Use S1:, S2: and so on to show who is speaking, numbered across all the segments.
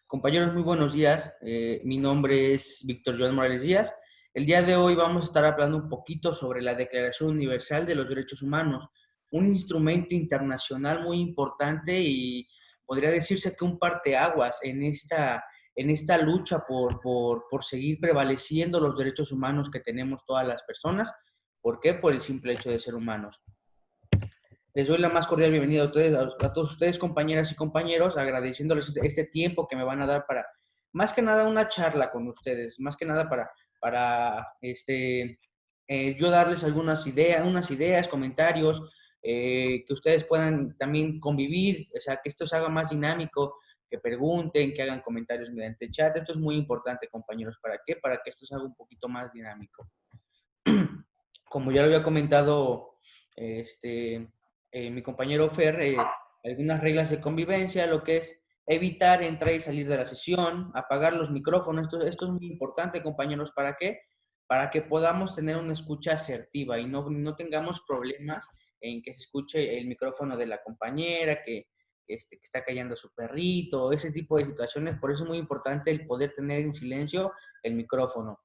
S1: Compañeros, muy buenos días. Mi nombre es Víctor Joan Morales Díaz. El día de hoy vamos a estar hablando un poquito sobre la Declaración Universal de los Derechos Humanos, un instrumento internacional muy importante y podría decirse que un parteaguas en esta lucha por seguir prevaleciendo los derechos humanos que tenemos todas las personas. ¿Por qué? Por el simple hecho de ser humanos. Les doy la más cordial bienvenida a todos ustedes, compañeras y compañeros, agradeciéndoles este tiempo que me van a dar para, más que nada, una charla con ustedes, más que nada para yo darles unas ideas, comentarios, que ustedes puedan también convivir, o sea, que esto se haga más dinámico, que pregunten, que hagan comentarios mediante el chat. Esto es muy importante, compañeros. ¿Para qué? Para que esto se haga un poquito más dinámico. Como ya lo había comentado mi compañero Fer, algunas reglas de convivencia, lo que es evitar entrar y salir de la sesión, apagar los micrófonos. Esto es muy importante, compañeros. ¿Para qué? Para que podamos tener una escucha asertiva y no tengamos problemas en que se escuche el micrófono de la compañera, que está callando a su perrito, ese tipo de situaciones. Por eso es muy importante el poder tener en silencio el micrófono.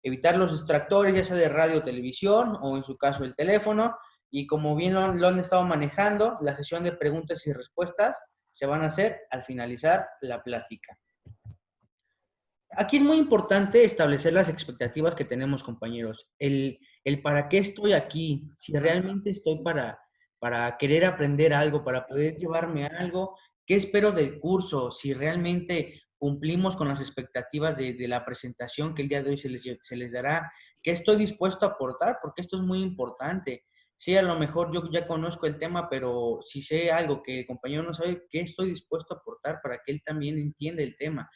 S1: Evitar los distractores, ya sea de radio o televisión, o en su caso el teléfono. Y como bien lo han estado manejando, la sesión de preguntas y respuestas se van a hacer al finalizar la plática. Aquí es muy importante establecer las expectativas que tenemos, compañeros. El para qué estoy aquí, si realmente estoy para querer aprender algo, para poder llevarme algo, qué espero del curso, si realmente cumplimos con las expectativas de la presentación que el día de hoy se les dará, qué estoy dispuesto a aportar, porque esto es muy importante. Sí, a lo mejor yo ya conozco el tema, pero si sé algo que el compañero no sabe, ¿qué estoy dispuesto a aportar para que él también entienda el tema?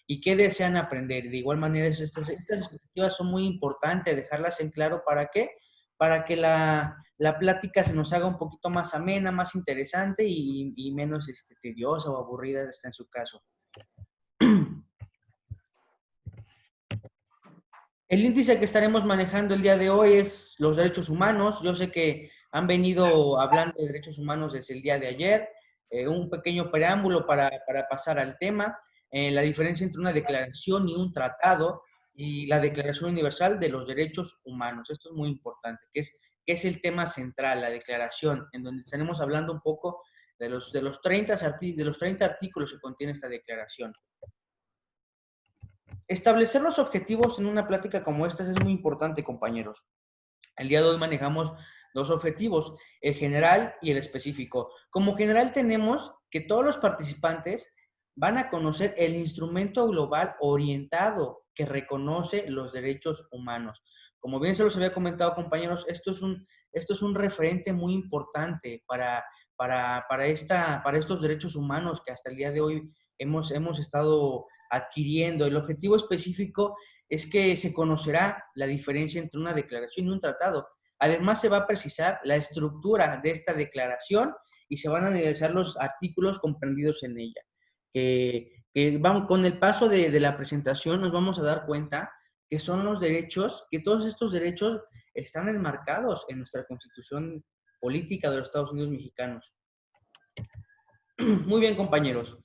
S1: ¿Y qué desean aprender? De igual manera, estas expectativas son muy importantes, dejarlas en claro. ¿Para qué? Para que la plática se nos haga un poquito más amena, más interesante y menos tediosa o aburrida, en su caso. El índice que estaremos manejando el día de hoy es los derechos humanos. Yo sé que han venido hablando de derechos humanos desde el día de ayer. Un pequeño preámbulo para pasar al tema. La diferencia entre una declaración y un tratado y la Declaración Universal de los Derechos Humanos. Esto es muy importante, que es el tema central, la declaración, en donde estaremos hablando un poco de los 30 artículos que contiene esta declaración. Establecer los objetivos en una plática como esta es muy importante, compañeros. El día de hoy manejamos dos objetivos, el general y el específico. Como general tenemos que todos los participantes van a conocer el instrumento global orientado que reconoce los derechos humanos. Como bien se los había comentado, compañeros, esto es un referente muy importante para estos derechos humanos que hasta el día de hoy hemos estado adquiriendo. El objetivo específico es que se conocerá la diferencia entre una declaración y un tratado. Además, se va a precisar la estructura de esta declaración y se van a analizar los artículos comprendidos en ella. Que vamos, con el paso de la presentación nos vamos a dar cuenta que son los derechos, que todos estos derechos están enmarcados en nuestra Constitución Política de los Estados Unidos Mexicanos. Muy bien, compañeros.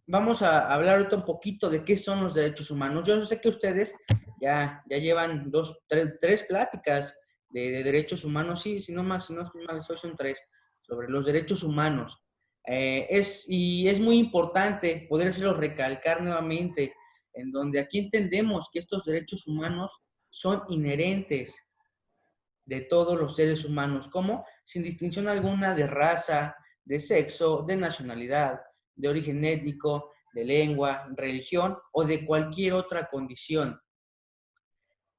S1: Vamos a hablar ahorita un poquito de qué son los derechos humanos. Yo sé que ustedes ya llevan tres pláticas de derechos humanos, sí, si no estoy mal, son tres, sobre los derechos humanos. Y es muy importante podérselo recalcar nuevamente, en donde aquí entendemos que estos derechos humanos son inherentes de todos los seres humanos, como sin distinción alguna de raza, de sexo, de nacionalidad, de origen étnico, de lengua, religión o de cualquier otra condición.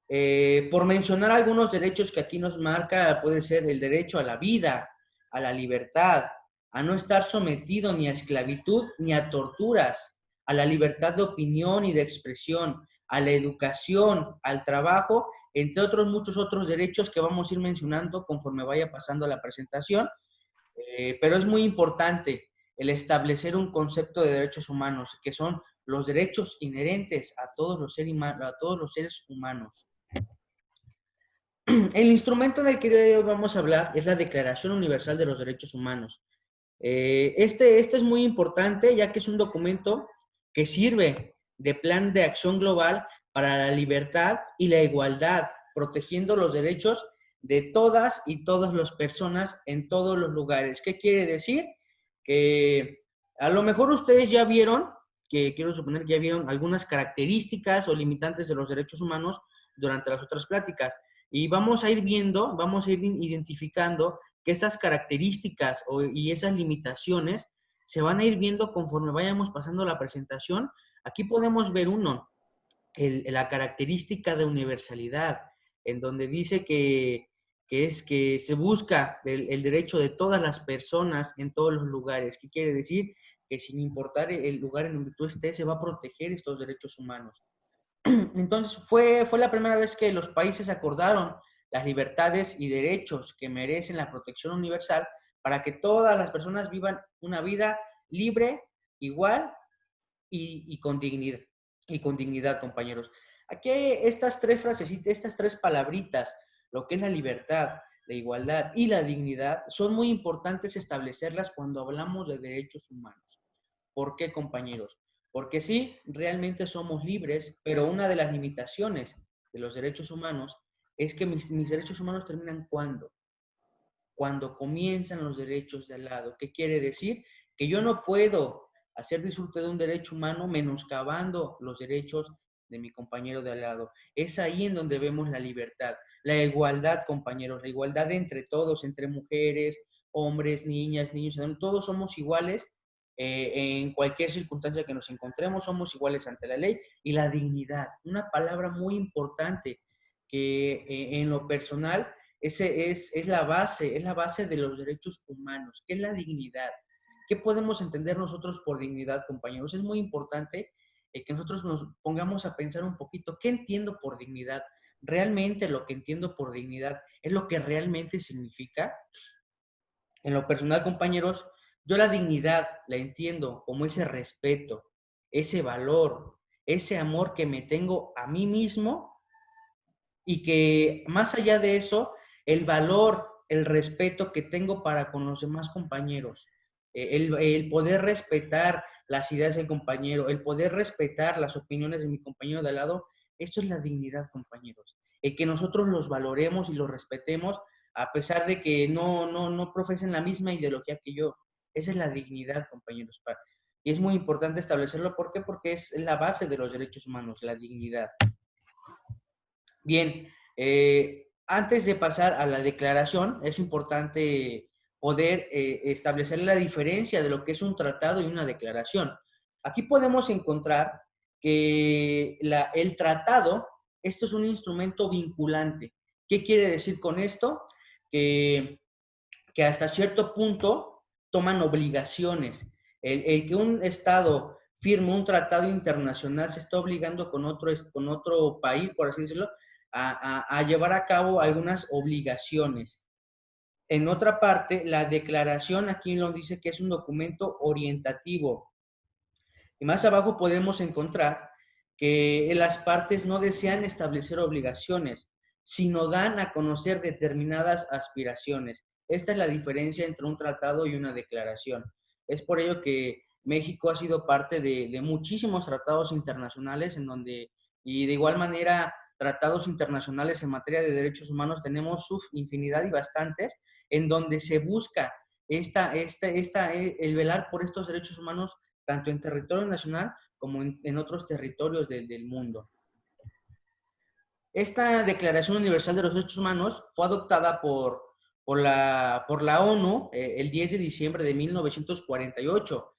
S1: Por mencionar algunos derechos que aquí nos marca, puede ser el derecho a la vida, a la libertad, a no estar sometido ni a esclavitud ni a torturas, a la libertad de opinión y de expresión, a la educación, al trabajo, entre otros muchos otros derechos que vamos a ir mencionando conforme vaya pasando la presentación. Pero es muy importante el establecer un concepto de derechos humanos, que son los derechos inherentes a todos los seres humanos. El instrumento del que hoy vamos a hablar es la Declaración Universal de los Derechos Humanos. Este es muy importante, ya que es un documento que sirve de plan de acción global para la libertad y la igualdad, protegiendo los derechos de todas y todas las personas en todos los lugares. ¿Qué quiere decir? Que a lo mejor ustedes ya vieron, que quiero suponer que ya vieron algunas características o limitantes de los derechos humanos durante las otras pláticas. Y vamos a ir viendo, vamos a ir identificando que esas características y esas limitaciones se van a ir viendo conforme vayamos pasando la presentación. Aquí podemos ver la característica de universalidad, en donde dice que es que se busca el derecho de todas las personas en todos los lugares. ¿Qué quiere decir? Que sin importar el lugar en donde tú estés, se va a proteger estos derechos humanos. Entonces, fue la primera vez que los países acordaron las libertades y derechos que merecen la protección universal para que todas las personas vivan una vida libre, igual y con dignidad, compañeros. Aquí estas tres frasecitas, estas tres palabritas, lo que es la libertad, la igualdad y la dignidad, son muy importantes establecerlas cuando hablamos de derechos humanos. ¿Por qué, compañeros? Porque sí, realmente somos libres, pero una de las limitaciones de los derechos humanos es que mis derechos humanos terminan cuando comienzan los derechos de al lado. ¿Qué quiere decir? Que yo no puedo hacer disfrute de un derecho humano menoscabando los derechos de mi compañero de al lado. Es ahí en donde vemos la libertad, la igualdad, compañeros, la igualdad entre todos, entre mujeres, hombres, niñas, niños, todos somos iguales en cualquier circunstancia que nos encontremos, somos iguales ante la ley. Y la dignidad, una palabra muy importante que en lo personal ese es la base de los derechos humanos. ¿Qué es la dignidad? ¿Qué podemos entender nosotros por dignidad, compañeros? Es muy importante que nosotros nos pongamos a pensar un poquito, ¿qué entiendo por dignidad? ¿Realmente lo que entiendo por dignidad es lo que realmente significa? En lo personal, compañeros, yo la dignidad la entiendo como ese respeto, ese valor, ese amor que me tengo a mí mismo y que más allá de eso, el valor, el respeto que tengo para con los demás compañeros, el poder respetar las ideas del compañero, el poder respetar las opiniones de mi compañero de al lado, eso es la dignidad, compañeros. El que nosotros los valoremos y los respetemos a pesar de que no profesen la misma ideología que yo. Esa es la dignidad, compañeros. Y es muy importante establecerlo. ¿Por qué? Porque es la base de los derechos humanos, la dignidad. Bien, antes de pasar a la declaración, es importante poder establecer la diferencia de lo que es un tratado y una declaración. Aquí podemos encontrar que el tratado, esto es un instrumento vinculante. ¿Qué quiere decir con esto? Que, que hasta cierto punto toman obligaciones. El que un Estado firme un tratado internacional se está obligando con otro país, por así decirlo, a llevar a cabo algunas obligaciones. En otra parte, la declaración aquí nos dice que es un documento orientativo. Y más abajo podemos encontrar que las partes no desean establecer obligaciones, sino dan a conocer determinadas aspiraciones. Esta es la diferencia entre un tratado y una declaración. Es por ello que México ha sido parte de muchísimos tratados internacionales en donde, y de igual manera, tratados internacionales en materia de derechos humanos tenemos infinidad y bastantes, en donde se busca el velar por estos derechos humanos tanto en territorio nacional como en otros territorios del mundo. Esta Declaración Universal de los Derechos Humanos fue adoptada por la ONU el 10 de diciembre de 1948.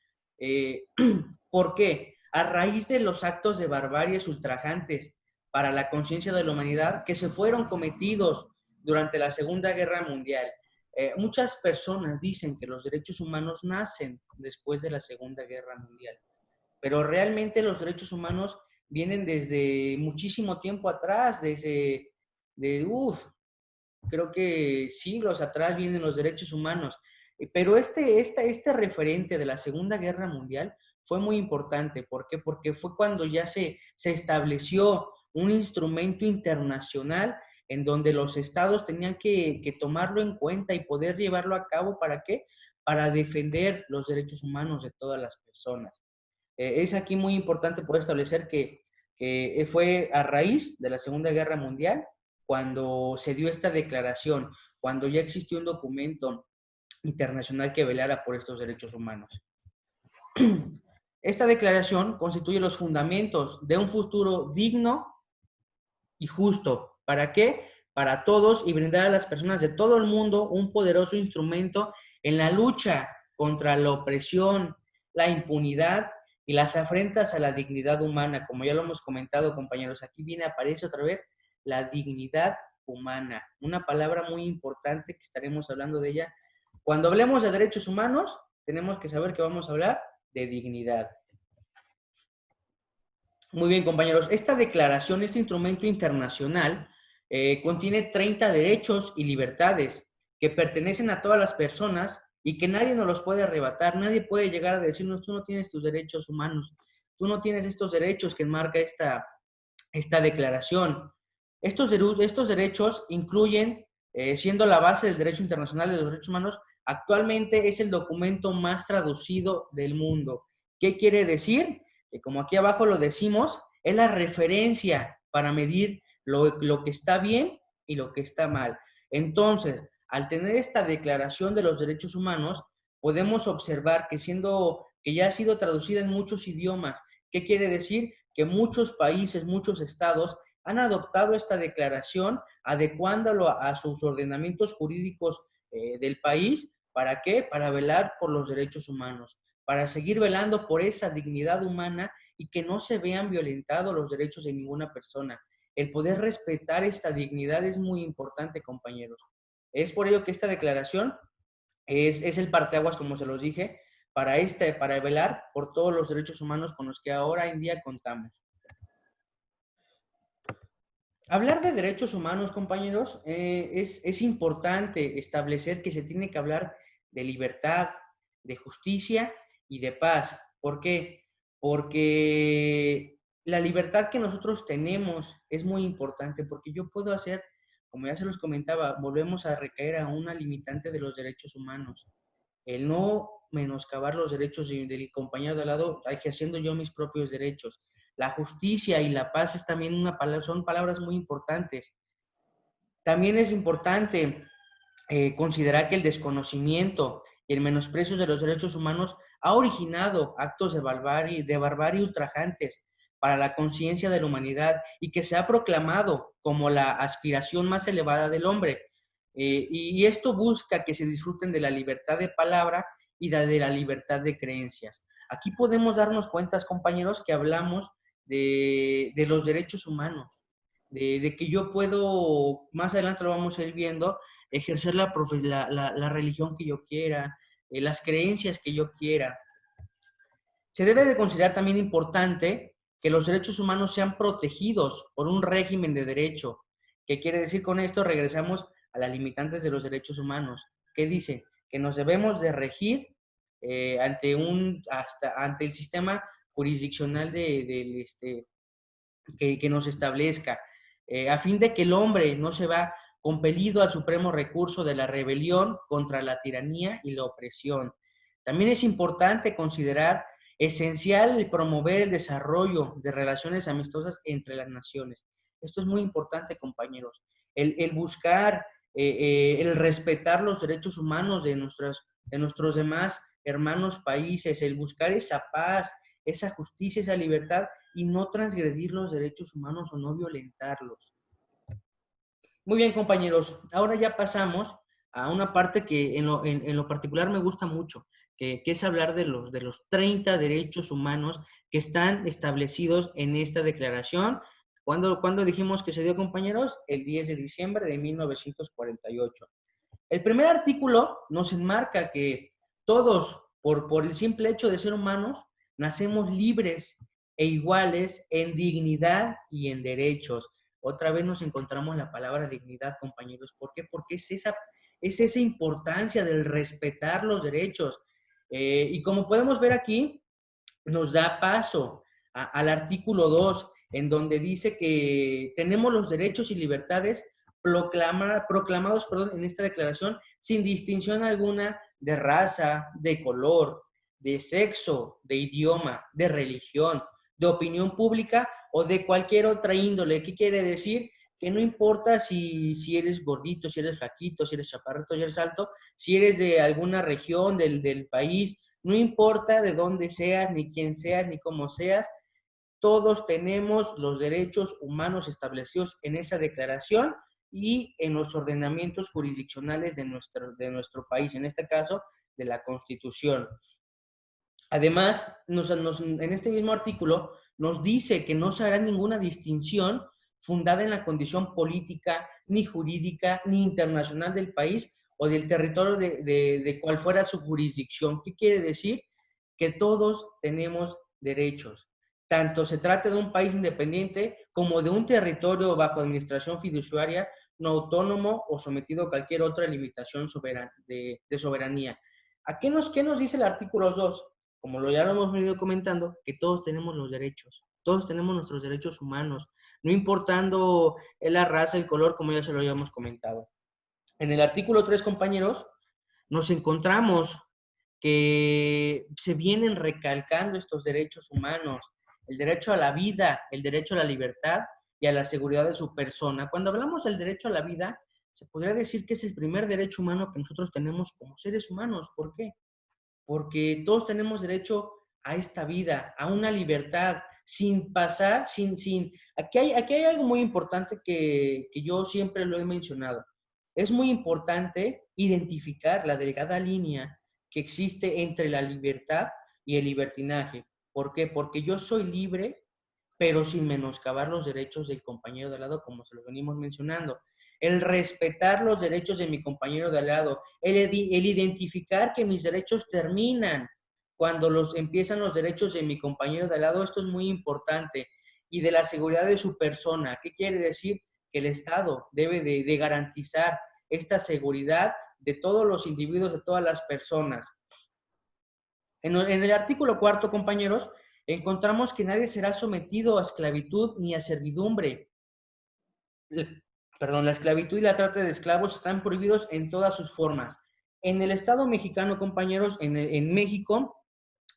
S1: ¿Por qué? A raíz de los actos de barbaries ultrajantes para la conciencia de la humanidad que se fueron cometidos durante la Segunda Guerra Mundial. Muchas personas dicen que los derechos humanos nacen después de la Segunda Guerra Mundial, pero realmente los derechos humanos vienen desde muchísimo tiempo atrás, creo que siglos atrás vienen los derechos humanos. Pero este referente de la Segunda Guerra Mundial fue muy importante. ¿Por qué? Porque fue cuando ya se estableció un instrumento internacional en donde los estados tenían que tomarlo en cuenta y poder llevarlo a cabo. ¿Para qué? Para defender los derechos humanos de todas las personas. Es aquí muy importante poder establecer que fue a raíz de la Segunda Guerra Mundial cuando se dio esta declaración, cuando ya existió un documento internacional que velara por estos derechos humanos. Esta declaración constituye los fundamentos de un futuro digno y justo. ¿Para qué? Para todos y brindar a las personas de todo el mundo un poderoso instrumento en la lucha contra la opresión, la impunidad y las afrentas a la dignidad humana. Como ya lo hemos comentado, compañeros, aquí aparece otra vez la dignidad humana, una palabra muy importante que estaremos hablando de ella. Cuando hablemos de derechos humanos, tenemos que saber que vamos a hablar de dignidad. Muy bien, compañeros. Esta declaración, este instrumento internacional, contiene 30 derechos y libertades que pertenecen a todas las personas y que nadie nos los puede arrebatar. Nadie puede llegar a decirnos, tú no tienes tus derechos humanos, tú no tienes estos derechos que enmarca esta declaración. Estos derechos incluyen, siendo la base del derecho internacional de los derechos humanos, actualmente es el documento más traducido del mundo. ¿Qué quiere decir? Que como aquí abajo lo decimos, es la referencia para medir lo que está bien y lo que está mal. Entonces, al tener esta declaración de los derechos humanos, podemos observar que ya ha sido traducida en muchos idiomas. ¿Qué quiere decir? Que muchos países, muchos estados han adoptado esta declaración, adecuándolo a sus ordenamientos jurídicos del país. ¿Para qué? Para velar por los derechos humanos, para seguir velando por esa dignidad humana y que no se vean violentados los derechos de ninguna persona. El poder respetar esta dignidad es muy importante, compañeros. Es por ello que esta declaración es el parteaguas, como se los dije, para velar por todos los derechos humanos con los que ahora en día contamos. Hablar de derechos humanos, compañeros, es importante establecer que se tiene que hablar de libertad, de justicia y de paz. ¿Por qué? Porque la libertad que nosotros tenemos es muy importante, porque yo puedo hacer, como ya se los comentaba, volvemos a recaer a una limitante de los derechos humanos. El no menoscabar los derechos del compañero de al lado, ejerciendo yo mis propios derechos. La justicia y la paz es también son palabras muy importantes. También es importante considerar que el desconocimiento y el menosprecio de los derechos humanos ha originado actos de barbarie ultrajantes para la conciencia de la humanidad y que se ha proclamado como la aspiración más elevada del hombre. Y esto busca que se disfruten de la libertad de palabra y de la libertad de creencias. Aquí podemos darnos cuenta, compañeros, que hablamos de los derechos humanos, de que yo puedo, más adelante lo vamos a ir viendo, ejercer la religión que yo quiera, las creencias que yo quiera. Se debe de considerar también importante que los derechos humanos sean protegidos por un régimen de derecho. ¿Qué quiere decir con esto? Regresamos a las limitantes de los derechos humanos. ¿Qué dice? Que nos debemos de regir ante el sistema jurisdiccional que nos establezca, a fin de que el hombre no se va compelido al supremo recurso de la rebelión contra la tiranía y la opresión. También es importante considerar esencial promover el desarrollo de relaciones amistosas entre las naciones. Esto es muy importante, compañeros. El buscar, el respetar los derechos humanos de nuestros demás hermanos países, el buscar esa paz, esa justicia, esa libertad y no transgredir los derechos humanos o no violentarlos. Muy bien, compañeros. Ahora ya pasamos a una parte que en lo particular me gusta mucho, que es hablar de los 30 derechos humanos que están establecidos en esta declaración. ¿Cuándo dijimos que se dio, compañeros? El 10 de diciembre de 1948. El primer artículo nos enmarca que todos, por el simple hecho de ser humanos, nacemos libres e iguales en dignidad y en derechos. Otra vez nos encontramos la palabra dignidad, compañeros. ¿Por qué? Porque es esa importancia del respetar los derechos. Y como podemos ver aquí, nos da paso al artículo 2, en donde dice que tenemos los derechos y libertades proclamados en esta declaración sin distinción alguna de raza, de color, de sexo, de idioma, de religión, de opinión pública o de cualquier otra índole. ¿Qué quiere decir? Que no importa si eres gordito, si eres flaquito, si eres chaparrito, si eres alto, si eres de alguna región del país, no importa de dónde seas, ni quién seas, ni cómo seas, todos tenemos los derechos humanos establecidos en esa declaración y en los ordenamientos jurisdiccionales de nuestro país, en este caso, de la Constitución. Además, en este mismo artículo nos dice que no se hará ninguna distinción fundada en la condición política, ni jurídica, ni internacional del país o del territorio de cual fuera su jurisdicción. ¿Qué quiere decir? Que todos tenemos derechos. Tanto se trate de un país independiente como de un territorio bajo administración fiduciaria, no autónomo o sometido a cualquier otra limitación de soberanía. ¿Qué nos dice el artículo 2? Como ya lo hemos venido comentando, que todos tenemos los derechos, todos tenemos nuestros derechos humanos, no importando la raza, el color, como ya se lo habíamos comentado. En el artículo 3, compañeros, nos encontramos que se vienen recalcando estos derechos humanos, el derecho a la vida, el derecho a la libertad y a la seguridad de su persona. Cuando hablamos del derecho a la vida, se podría decir que es el primer derecho humano que nosotros tenemos como seres humanos. ¿Por qué? Porque todos tenemos derecho a esta vida, a una libertad, sin pasar, aquí hay algo muy importante que yo siempre lo he mencionado. Es muy importante identificar la delgada línea que existe entre la libertad y el libertinaje. ¿Por qué? Porque yo soy libre, pero sin menoscabar los derechos del compañero de al lado, como se lo venimos mencionando. El respetar los derechos de mi compañero de al lado, el identificar que mis derechos terminan cuando empiezan los derechos de mi compañero de al lado, esto es muy importante. Y de la seguridad de su persona. ¿Qué quiere decir? Que el Estado debe de garantizar esta seguridad de todos los individuos, de todas las personas. En el artículo 4, compañeros, encontramos que nadie será sometido a esclavitud ni a servidumbre. La esclavitud y la trata de esclavos están prohibidos en todas sus formas. En el Estado mexicano, compañeros, en México,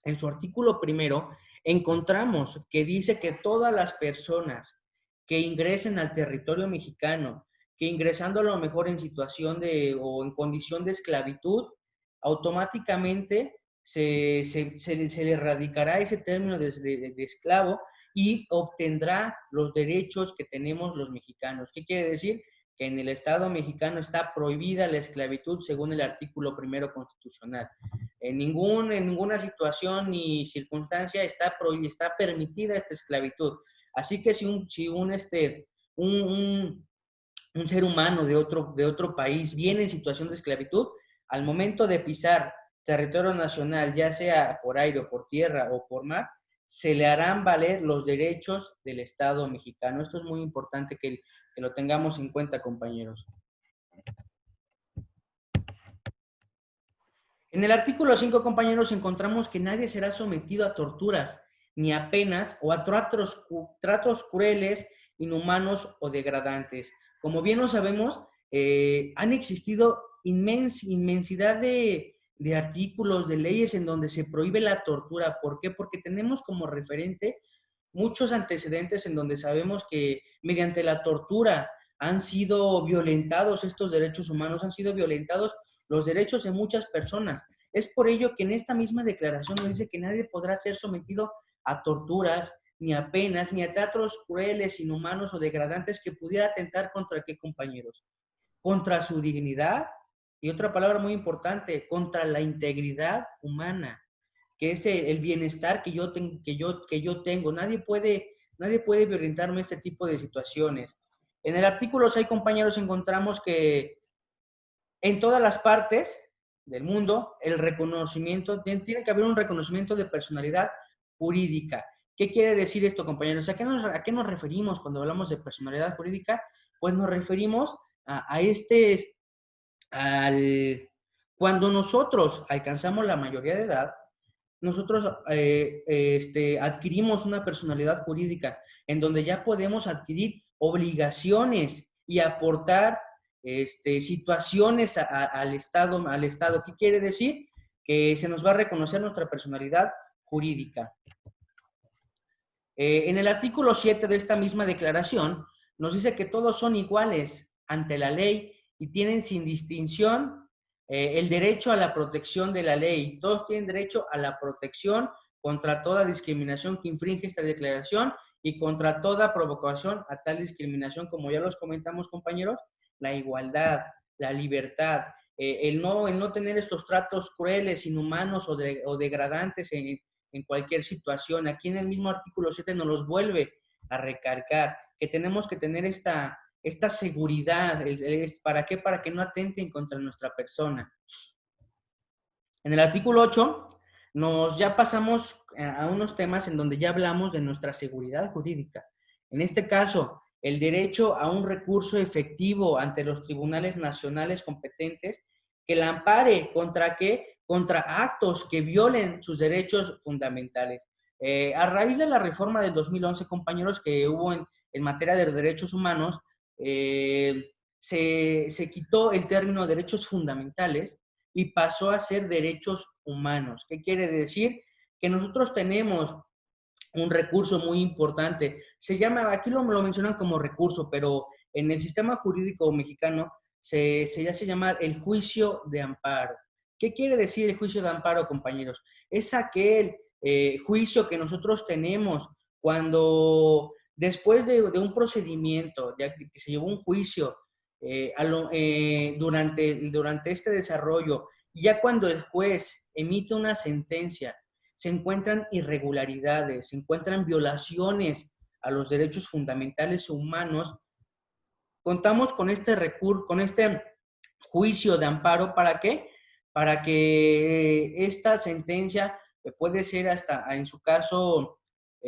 S1: en su artículo 1, encontramos que dice que todas las personas que ingresen al territorio mexicano, que ingresando a lo mejor en situación o en condición de esclavitud, automáticamente se le erradicará ese término de esclavo y obtendrá los derechos que tenemos los mexicanos. ¿Qué quiere decir? Que en el Estado mexicano está prohibida la esclavitud según el artículo 1 constitucional. En ninguna situación ni circunstancia está permitida esta esclavitud. Así que si un ser humano de otro país viene en situación de esclavitud, al momento de pisar territorio nacional, ya sea por aire o por tierra o por mar, se le harán valer los derechos del Estado mexicano. Esto es muy importante que lo tengamos en cuenta, compañeros. En el artículo 5, compañeros, encontramos que nadie será sometido a torturas, ni a penas o a tratos crueles, inhumanos o degradantes. Como bien lo sabemos, han existido inmensidad de artículos, de leyes en donde se prohíbe la tortura. ¿Por qué? Porque tenemos como referente muchos antecedentes en donde sabemos que mediante la tortura han sido violentados estos derechos humanos, han sido violentados los derechos de muchas personas. Es por ello que en esta misma declaración nos dice que nadie podrá ser sometido a torturas, ni a penas, ni a tratos crueles, inhumanos o degradantes que pudiera atentar contra qué, compañeros. Contra su dignidad y otra palabra muy importante, contra la integridad humana, que es el bienestar que yo tengo. Nadie puede violentarme este tipo de situaciones. En el artículo 6, compañeros, encontramos que en todas las partes del mundo, el reconocimiento, tiene que haber un reconocimiento de personalidad jurídica. ¿Qué quiere decir esto, compañeros? ¿A qué nos referimos cuando hablamos de personalidad jurídica? Pues nos referimos cuando nosotros alcanzamos la mayoría de edad, nosotros adquirimos una personalidad jurídica en donde ya podemos adquirir obligaciones y aportar situaciones al Estado. ¿Qué quiere decir? que se nos va a reconocer nuestra personalidad jurídica. En el artículo 7 de esta misma declaración nos dice que todos son iguales ante la ley y tienen sin distinción el derecho a la protección de la ley. Todos tienen derecho a la protección contra toda discriminación que infringe esta declaración y contra toda provocación a tal discriminación, como ya los comentamos, compañeros, la igualdad, la libertad, el no tener estos tratos crueles, inhumanos o degradantes en cualquier situación. Aquí en el mismo artículo 7 nos los vuelve a recalcar, que tenemos que tener esta seguridad. ¿Para qué? Para que no atenten contra nuestra persona. En el artículo 8 ya pasamos a unos temas en donde ya hablamos de nuestra seguridad jurídica. En este caso, el derecho a un recurso efectivo ante los tribunales nacionales competentes que la ampare ¿contra qué? Contra actos que violen sus derechos fundamentales. A raíz de la reforma del 2011, compañeros, que hubo en materia de derechos humanos, se quitó el término derechos fundamentales y pasó a ser derechos humanos. ¿Qué quiere decir? Que nosotros tenemos un recurso muy importante. Se llama, aquí lo mencionan como recurso, pero en el sistema jurídico mexicano se hace llamar el juicio de amparo. ¿Qué quiere decir el juicio de amparo, compañeros? Es aquel juicio que nosotros tenemos cuando después de un procedimiento, ya que se llevó un juicio durante este desarrollo, ya cuando el juez emite una sentencia, se encuentran irregularidades, se encuentran violaciones a los derechos fundamentales humanos, contamos con este recurso, con este juicio de amparo. ¿Para qué? Para que esta sentencia puede ser hasta, en su caso,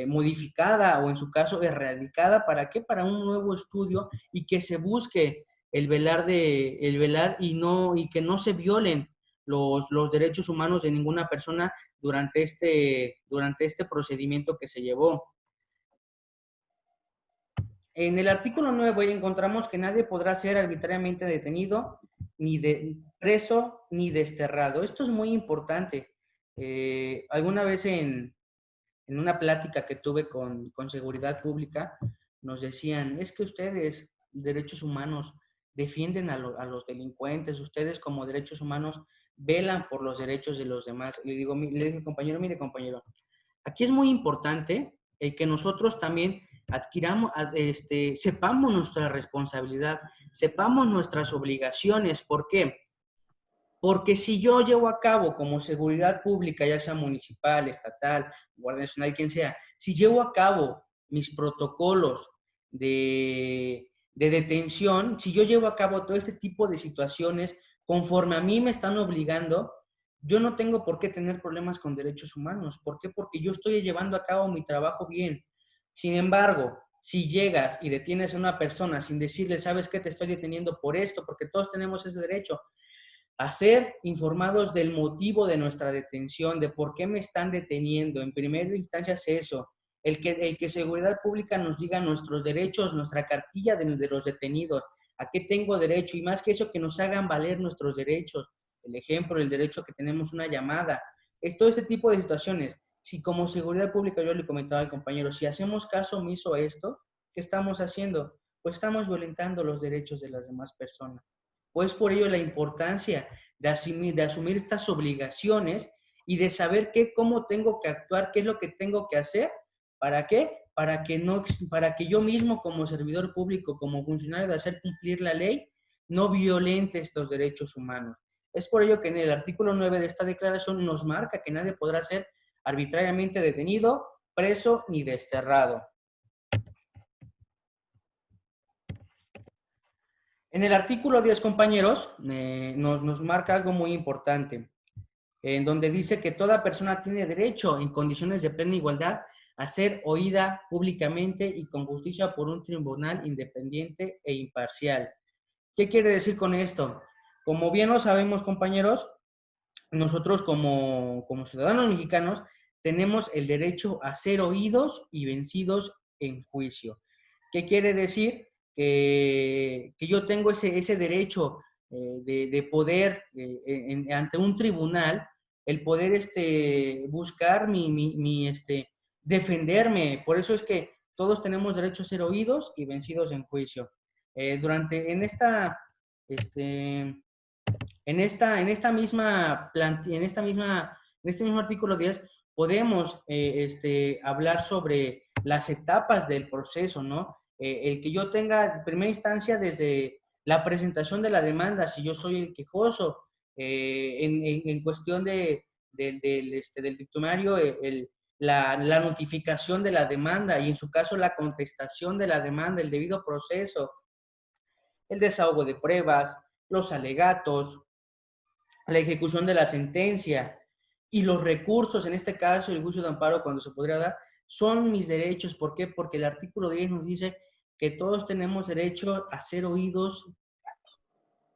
S1: modificada o en su caso erradicada. ¿Para qué? Para un nuevo estudio y que se busque el velar y que no se violen los derechos humanos de ninguna persona durante este procedimiento que se llevó. En el artículo 9 encontramos que nadie podrá ser arbitrariamente detenido, ni preso, ni desterrado. Esto es muy importante. Alguna vez en una plática que tuve con Seguridad Pública, nos decían, es que ustedes, derechos humanos, defienden a los delincuentes, ustedes como derechos humanos velan por los derechos de los demás. Le dije, compañero, mire, compañero, aquí es muy importante el que nosotros también sepamos nuestra responsabilidad, sepamos nuestras obligaciones. ¿Por qué? Porque si yo llevo a cabo como seguridad pública, ya sea municipal, estatal, Guardia Nacional, quien sea, si llevo a cabo mis protocolos de detención, si yo llevo a cabo todo este tipo de situaciones conforme a mí me están obligando, yo no tengo por qué tener problemas con derechos humanos. ¿Por qué? Porque yo estoy llevando a cabo mi trabajo bien. Sin embargo, si llegas y detienes a una persona sin decirle, ¿sabes qué? Te estoy deteniendo por esto, porque todos tenemos ese derecho a ser informados del motivo de nuestra detención, de por qué me están deteniendo. En primera instancia es eso, el que Seguridad Pública nos diga nuestros derechos, nuestra cartilla de los detenidos, a qué tengo derecho, y más que eso, que nos hagan valer nuestros derechos. El ejemplo, el derecho a que tenemos una llamada. Es todo este tipo de situaciones. Si como Seguridad Pública, yo le comentaba al compañero, si hacemos caso omiso a esto, ¿qué estamos haciendo? Pues estamos violentando los derechos de las demás personas. Pues por ello la importancia de asumir estas obligaciones y de saber cómo tengo que actuar, qué es lo que tengo que hacer. ¿Para qué? Para que yo mismo como servidor público, como funcionario de hacer cumplir la ley, no violente estos derechos humanos. Es por ello que en el artículo 9 de esta declaración nos marca que nadie podrá ser arbitrariamente detenido, preso ni desterrado. En el artículo 10, compañeros, nos marca algo muy importante, en donde dice que toda persona tiene derecho, en condiciones de plena igualdad, a ser oída públicamente y con justicia por un tribunal independiente e imparcial. ¿Qué quiere decir con esto? Como bien lo sabemos, compañeros, nosotros como ciudadanos mexicanos tenemos el derecho a ser oídos y vencidos en juicio. ¿Qué quiere decir? Que yo tengo ese derecho de poder ante un tribunal el poder buscar defenderme. Por eso es que todos tenemos derecho a ser oídos y vencidos en juicio. En este mismo artículo 10 podemos hablar sobre las etapas del proceso, ¿no? El que yo tenga en primera instancia desde la presentación de la demanda, si yo soy el quejoso, en cuestión del victimario, la notificación de la demanda y en su caso la contestación de la demanda, el debido proceso, el desahogo de pruebas, los alegatos, la ejecución de la sentencia y los recursos, en este caso el juicio de amparo cuando se podría dar, son mis derechos. ¿Por qué? Porque el artículo 10 nos dice que todos tenemos derecho a ser oídos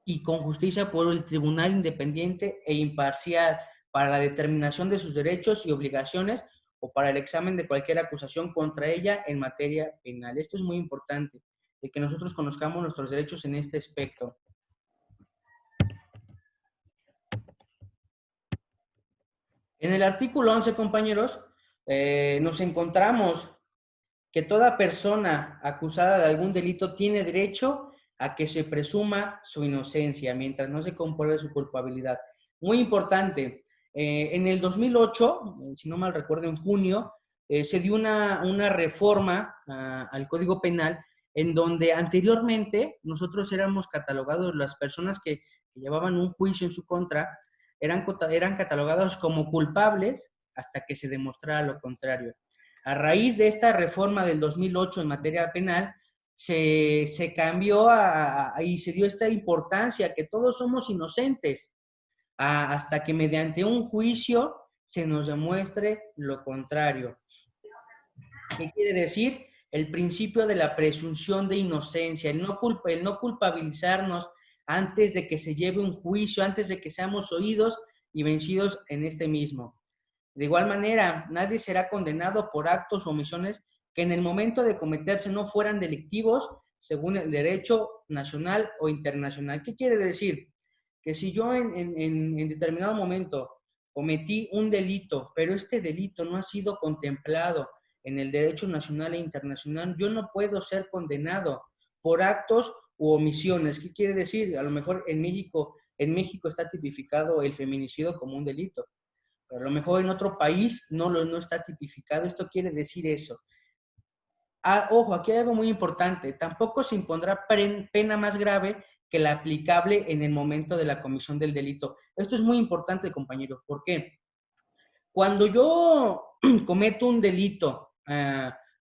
S1: y con justicia por el tribunal independiente e imparcial para la determinación de sus derechos y obligaciones o para el examen de cualquier acusación contra ella en materia penal. Esto es muy importante, de que nosotros conozcamos nuestros derechos en este aspecto. En el artículo 11, compañeros, nos encontramos que toda persona acusada de algún delito tiene derecho a que se presuma su inocencia mientras no se compruebe su culpabilidad. Muy importante, en el 2008, si no mal recuerdo, en junio, se dio una reforma al Código Penal en donde anteriormente nosotros éramos catalogados, las personas que llevaban un juicio en su contra, eran catalogados como culpables hasta que se demostrara lo contrario. A raíz de esta reforma del 2008 en materia penal, se cambió y se dio esta importancia que todos somos inocentes hasta que mediante un juicio se nos demuestre lo contrario. ¿Qué quiere decir? El principio de la presunción de inocencia, el no culpabilizarnos antes de que se lleve un juicio, antes de que seamos oídos y vencidos en este mismo. De igual manera, nadie será condenado por actos o omisiones que en el momento de cometerse no fueran delictivos según el derecho nacional o internacional. ¿Qué quiere decir? Que si yo en determinado momento cometí un delito, pero este delito no ha sido contemplado en el derecho nacional e internacional, yo no puedo ser condenado por actos u omisiones. ¿Qué quiere decir? A lo mejor en México está tipificado el feminicidio como un delito, pero a lo mejor en otro país no está tipificado. Esto quiere decir eso. Ojo, aquí hay algo muy importante. Tampoco se impondrá pena más grave que la aplicable en el momento de la comisión del delito. Esto es muy importante, compañeros. ¿Por qué? Cuando yo cometo un delito,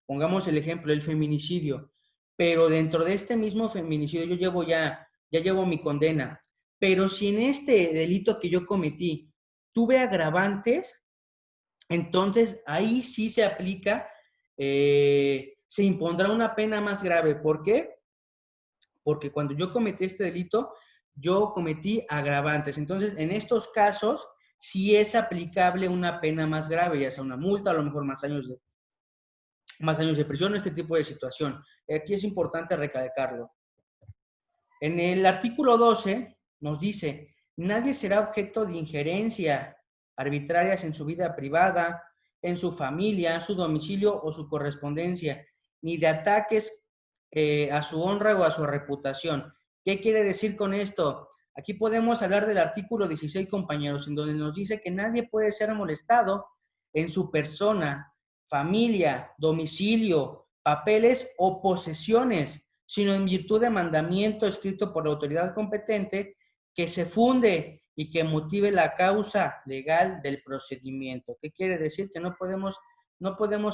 S1: pongamos el ejemplo, el feminicidio, pero dentro de este mismo feminicidio yo ya llevo mi condena, pero si en este delito que yo cometí tuve agravantes, entonces ahí sí se aplica, se impondrá una pena más grave. ¿Por qué? Porque cuando yo cometí este delito, yo cometí agravantes. Entonces, en estos casos, sí es aplicable una pena más grave, ya sea una multa, a lo mejor más años de prisión, este tipo de situación. Aquí es importante recalcarlo. En el artículo 12 nos dice, nadie será objeto de injerencia arbitrarias en su vida privada, en su familia, su domicilio o su correspondencia, ni de ataques a su honra o a su reputación. ¿Qué quiere decir con esto? Aquí podemos hablar del artículo 16, compañeros, en donde nos dice que nadie puede ser molestado en su persona, familia, domicilio, papeles o posesiones, sino en virtud de mandamiento escrito por la autoridad competente que se funde y que motive la causa legal del procedimiento. ¿Qué quiere decir? Que no podemos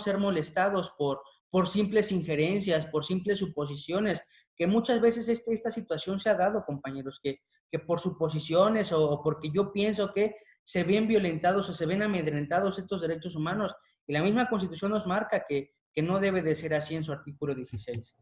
S1: ser molestados por simples injerencias, por simples suposiciones, que muchas veces esta situación se ha dado, compañeros, que por suposiciones o porque yo pienso que se ven violentados o se ven amedrentados estos derechos humanos. Y la misma Constitución nos marca que no debe de ser así en su artículo 16.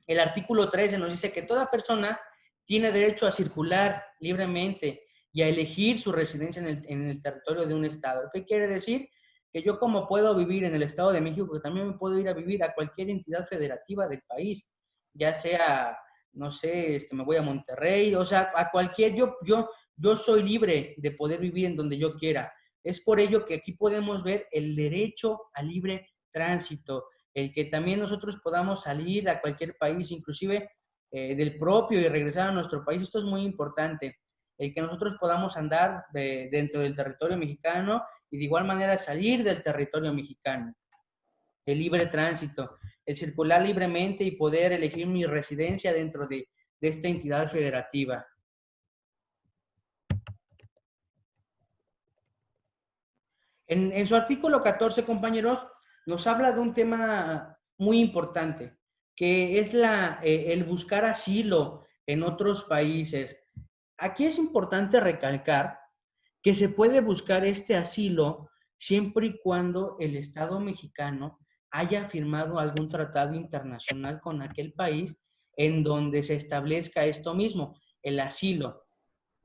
S1: El artículo 13 nos dice que toda persona tiene derecho a circular libremente y a elegir su residencia en el territorio de un estado. ¿Qué quiere decir? Que yo como puedo vivir en el Estado de México, que también me puedo ir a vivir a cualquier entidad federativa del país, ya sea, no sé, me voy a Monterrey, o sea, a cualquier, yo yo soy libre de poder vivir en donde yo quiera. Es por ello que aquí podemos ver el derecho a libre tránsito, el que también nosotros podamos salir a cualquier país, inclusive del propio, y regresar a nuestro país. Esto es muy importante, el que nosotros podamos andar dentro del territorio mexicano y de igual manera salir del territorio mexicano. El libre tránsito, el circular libremente y poder elegir mi residencia dentro de esta entidad federativa. En su artículo 14, compañeros, nos habla de un tema muy importante, que es el buscar asilo en otros países. Aquí es importante recalcar que se puede buscar este asilo siempre y cuando el Estado mexicano haya firmado algún tratado internacional con aquel país en donde se establezca esto mismo, el asilo.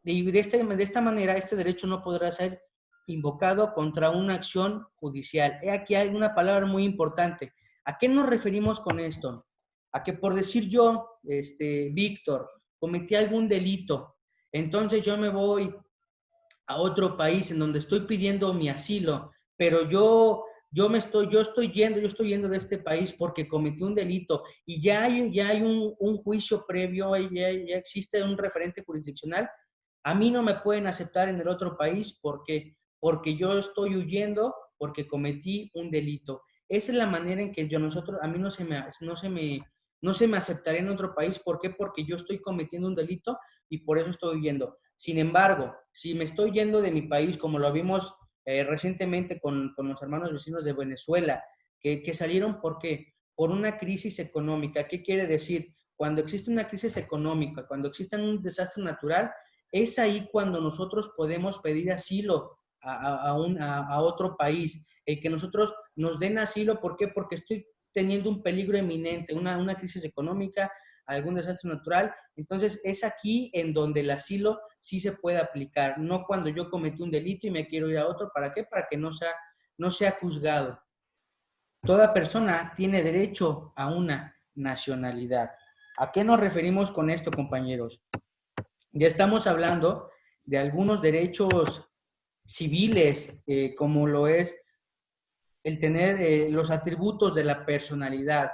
S1: Y de esta manera, este derecho no podrá ser invocado contra una acción judicial. Aquí hay una palabra muy importante. ¿A qué nos referimos con esto? A que por decir yo, Víctor, cometí algún delito, entonces yo me voy a otro país en donde estoy pidiendo mi asilo, pero yo estoy yendo de este país porque cometí un delito y ya hay un juicio previo, ya existe un referente jurisdiccional. A mí no me pueden aceptar en el otro país porque yo estoy huyendo porque cometí un delito. Esa es la manera en que a mí no se me aceptaría en otro país. ¿Por qué? Porque yo estoy cometiendo un delito y por eso estoy huyendo. Sin embargo, si me estoy yendo de mi país, como lo vimos recientemente con los hermanos vecinos de Venezuela, que salieron, ¿por qué? Por una crisis económica. ¿Qué quiere decir? Cuando existe una crisis económica, cuando existe un desastre natural, es ahí cuando nosotros podemos pedir asilo a otro país. El que nosotros nos den asilo, ¿por qué? Porque estoy teniendo un peligro eminente, una crisis económica, algún desastre natural. Entonces, es aquí en donde el asilo sí se puede aplicar, no cuando yo cometí un delito y me quiero ir a otro. ¿Para qué? Para que no sea juzgado. Toda persona tiene derecho a una nacionalidad. ¿A qué nos referimos con esto, compañeros? Ya estamos hablando de algunos derechos civiles, como lo es el tener los atributos de la personalidad,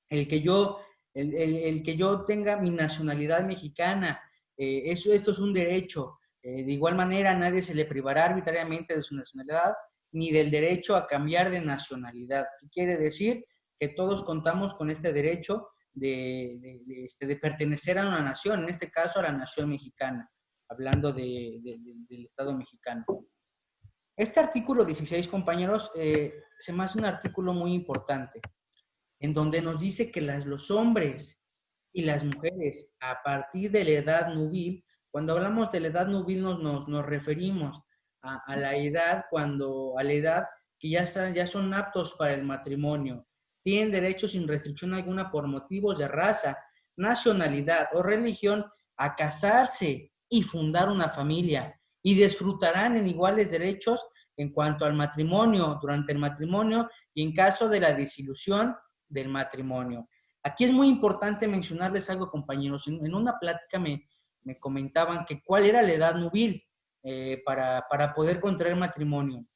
S1: el que yo, el que yo tenga mi nacionalidad mexicana. Esto es un derecho. De igual manera, a nadie se le privará arbitrariamente de su nacionalidad ni del derecho a cambiar de nacionalidad. ¿Qué quiere decir? Que todos contamos con este derecho de pertenecer a una nación, en este caso a la nación mexicana, hablando del Estado mexicano. Este artículo 16, compañeros, se me hace un artículo muy importante, en donde nos dice que los hombres y las mujeres a partir de la edad nubil, cuando hablamos de la edad nubil nos referimos a la edad a la edad que ya son aptos para el matrimonio, tienen derecho sin restricción alguna por motivos de raza, nacionalidad o religión a casarse y fundar una familia y disfrutarán en iguales derechos en cuanto al matrimonio, durante el matrimonio y en caso de la disolución del matrimonio. Aquí es muy importante mencionarles algo, compañeros. En una plática me comentaban que cuál era la edad nubil para poder contraer matrimonio.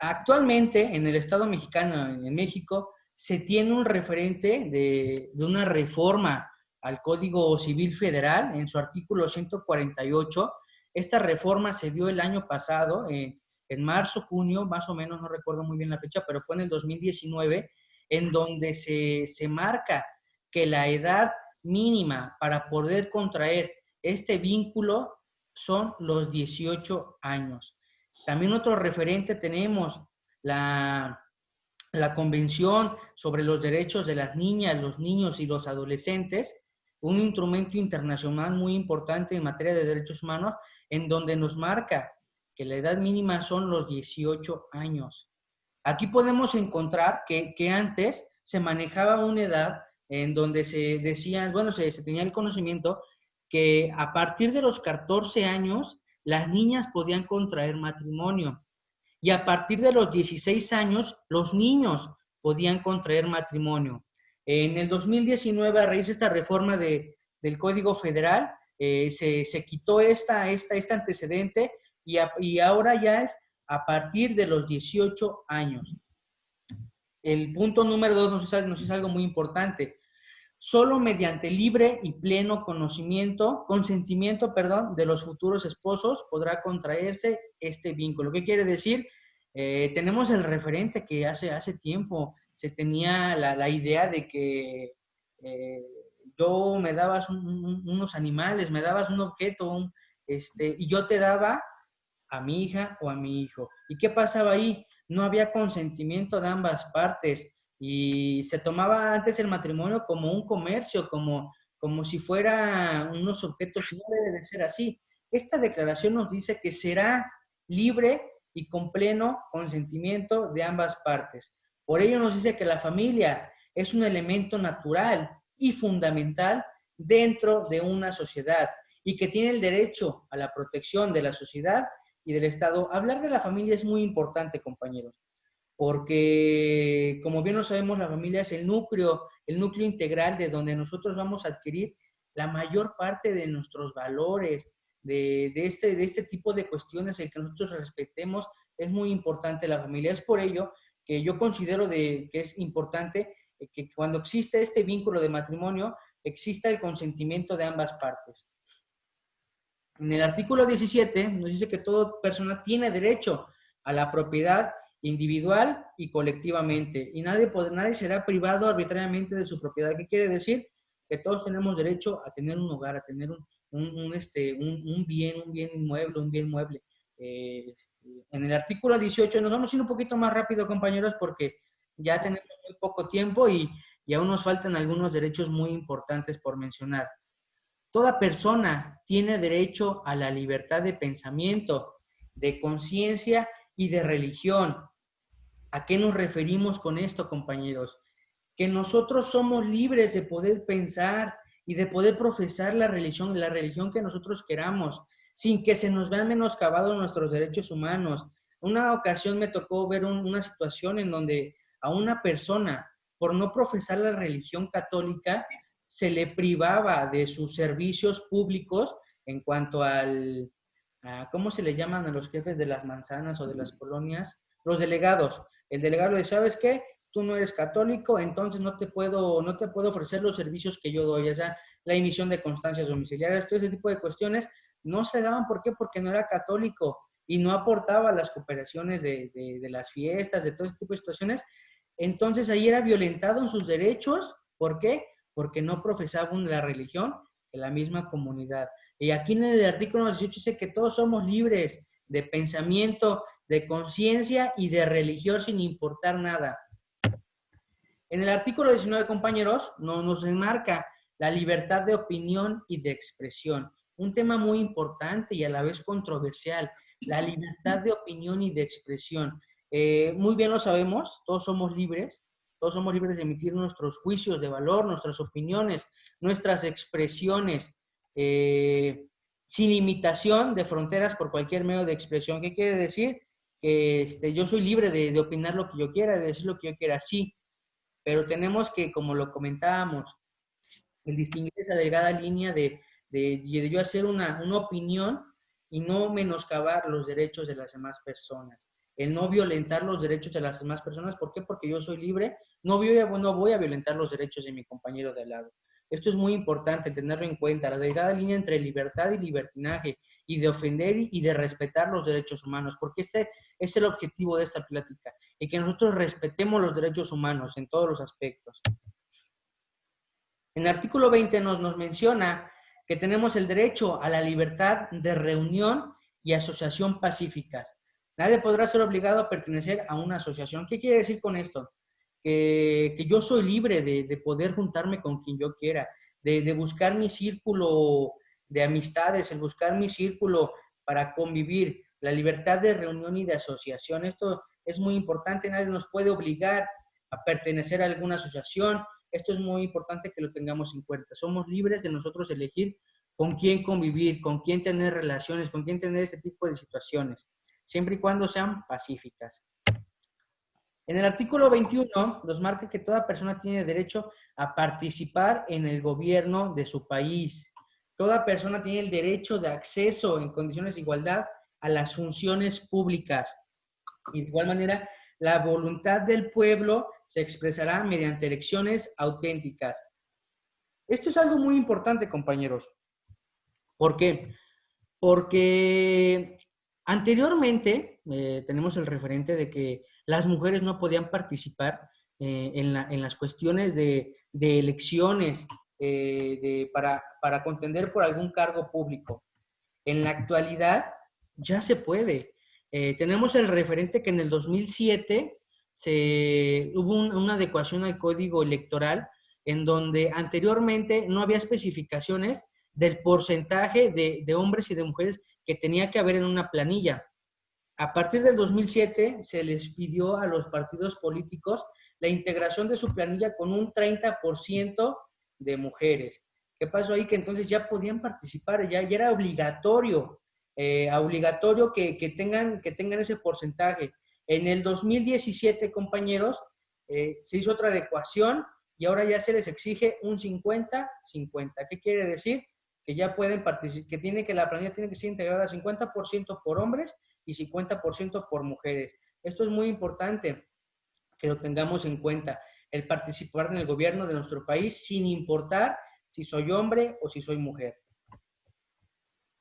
S1: Actualmente, en el Estado mexicano, en México, se tiene un referente de una reforma al Código Civil Federal en su artículo 148. Esta reforma se dio el año pasado, en marzo, junio, más o menos, no recuerdo muy bien la fecha, pero fue en el 2019, en donde se marca que la edad mínima para poder contraer este vínculo son los 18 años. También otro referente tenemos la Convención sobre los Derechos de las Niñas, los Niños y los Adolescentes, un instrumento internacional muy importante en materia de derechos humanos, en donde nos marca que la edad mínima son los 18 años. Aquí podemos encontrar que antes se manejaba una edad en donde se decía, bueno, se tenía el conocimiento que a partir de los 14 años las niñas podían contraer matrimonio y a partir de los 16 años los niños podían contraer matrimonio. En el 2019, a raíz de esta reforma del Código Federal, se quitó este antecedente y ahora ya es a partir de los 18 años. El punto número 2 nos es algo muy importante. Solo mediante libre y pleno consentimiento, de los futuros esposos podrá contraerse este vínculo. ¿Qué quiere decir? Tenemos el referente que hace tiempo se tenía la idea de que yo me dabas unos animales, me dabas un objeto, y yo te daba a mi hija o a mi hijo. ¿Y qué pasaba ahí? No había consentimiento de ambas partes y se tomaba antes el matrimonio como un comercio, como si fuera unos objetos, y no debe de ser así. Esta declaración nos dice que será libre y con pleno consentimiento de ambas partes. Por ello nos dice que la familia es un elemento natural y fundamental dentro de una sociedad y que tiene el derecho a la protección de la sociedad y del Estado. Hablar de la familia es muy importante, compañeros, porque como bien lo sabemos, la familia es el núcleo integral de donde nosotros vamos a adquirir la mayor parte de nuestros valores, de este tipo de cuestiones, el que nosotros respetemos, es muy importante la familia. Es por ello que yo considero que es importante que cuando existe este vínculo de matrimonio, exista el consentimiento de ambas partes. En el artículo 17 nos dice que toda persona tiene derecho a la propiedad individual y colectivamente, y nadie será privado arbitrariamente de su propiedad. ¿Qué quiere decir? Que todos tenemos derecho a tener un hogar, a tener un bien inmueble, un bien mueble. En el artículo 18, nos vamos a ir un poquito más rápido, compañeros, porque ya tenemos muy poco tiempo y aún nos faltan algunos derechos muy importantes por mencionar. Toda persona tiene derecho a la libertad de pensamiento, de conciencia y de religión. ¿A qué nos referimos con esto, compañeros? Que nosotros somos libres de poder pensar y de poder profesar la religión que nosotros queramos, sin que se nos vean menoscabados nuestros derechos humanos. Una ocasión me tocó ver una situación en donde a una persona, por no profesar la religión católica, se le privaba de sus servicios públicos en cuanto ¿cómo se le llaman a los jefes de las manzanas o de las colonias? Los delegados. El delegado le dice, ¿sabes qué? Tú no eres católico, entonces no te puedo ofrecer los servicios que yo doy, o sea, la emisión de constancias domiciliarias, todo ese tipo de cuestiones, no se daban. ¿Por qué? Porque no era católico y no aportaba las cooperaciones de las fiestas, de todo ese tipo de situaciones. Entonces ahí era violentado en sus derechos. ¿Por qué? Porque no profesaban la religión de la misma comunidad. Y aquí en el artículo 18 dice que todos somos libres de pensamiento, de conciencia y de religión sin importar nada. En el artículo 19, compañeros, nos enmarca la libertad de opinión y de expresión. Un tema muy importante y a la vez controversial, la libertad de opinión y de expresión. Muy bien lo sabemos, todos somos libres de emitir nuestros juicios de valor, nuestras opiniones, nuestras expresiones, sin limitación de fronteras por cualquier medio de expresión. ¿Qué quiere decir? Que yo soy libre de opinar lo que yo quiera, de decir lo que yo quiera, sí, pero tenemos que, como lo comentábamos, el distinguir esa delgada línea de yo hacer una opinión y no menoscabar los derechos de las demás personas. El no violentar los derechos de las demás personas. ¿Por qué? Porque yo soy libre, no voy a violentar los derechos de mi compañero de al lado. Esto es muy importante, tenerlo en cuenta, la delgada línea entre libertad y libertinaje, y de ofender y de respetar los derechos humanos, porque este es el objetivo de esta plática, y que nosotros respetemos los derechos humanos en todos los aspectos. En el artículo 20 nos menciona que tenemos el derecho a la libertad de reunión y asociación pacíficas. Nadie podrá ser obligado a pertenecer a una asociación. ¿Qué quiere decir con esto? Que yo soy libre de poder juntarme con quien yo quiera, de buscar mi círculo de amistades, el buscar mi círculo para convivir, la libertad de reunión y de asociación. Esto es muy importante, nadie nos puede obligar a pertenecer a alguna asociación. Esto es muy importante que lo tengamos en cuenta. Somos libres de nosotros elegir con quién convivir, con quién tener relaciones, con quién tener este tipo de situaciones, siempre y cuando sean pacíficas. En el artículo 21 nos marca que toda persona tiene derecho a participar en el gobierno de su país. Toda persona tiene el derecho de acceso en condiciones de igualdad a las funciones públicas. Y de igual manera, la voluntad del pueblo se expresará mediante elecciones auténticas. Esto es algo muy importante, compañeros. ¿Por qué? Porque anteriormente tenemos el referente de que las mujeres no podían participar en las cuestiones de elecciones para contender por algún cargo público. En la actualidad ya se puede. Tenemos el referente que en el 2007 hubo una adecuación al código electoral en donde anteriormente no había especificaciones del porcentaje de hombres y de mujeres que tenía que haber en una planilla. A partir del 2007 se les pidió a los partidos políticos la integración de su planilla con un 30% de mujeres. ¿Qué pasó ahí? Que entonces ya podían participar, ya era obligatorio, obligatorio que tengan ese porcentaje. En el 2017, compañeros, se hizo otra adecuación y ahora ya se les exige un 50-50. ¿Qué quiere decir? Que ya pueden participar, que la planilla tiene que ser integrada 50% por hombres y 50% por mujeres. Esto es muy importante que lo tengamos en cuenta, el participar en el gobierno de nuestro país sin importar si soy hombre o si soy mujer.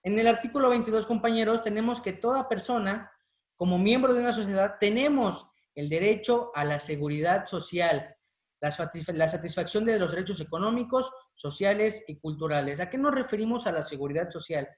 S1: En el artículo 22, compañeros, tenemos que toda persona, como miembro de una sociedad, tenemos el derecho a la seguridad social, la satisfacción de los derechos económicos, sociales y culturales. ¿A qué nos referimos a la seguridad social?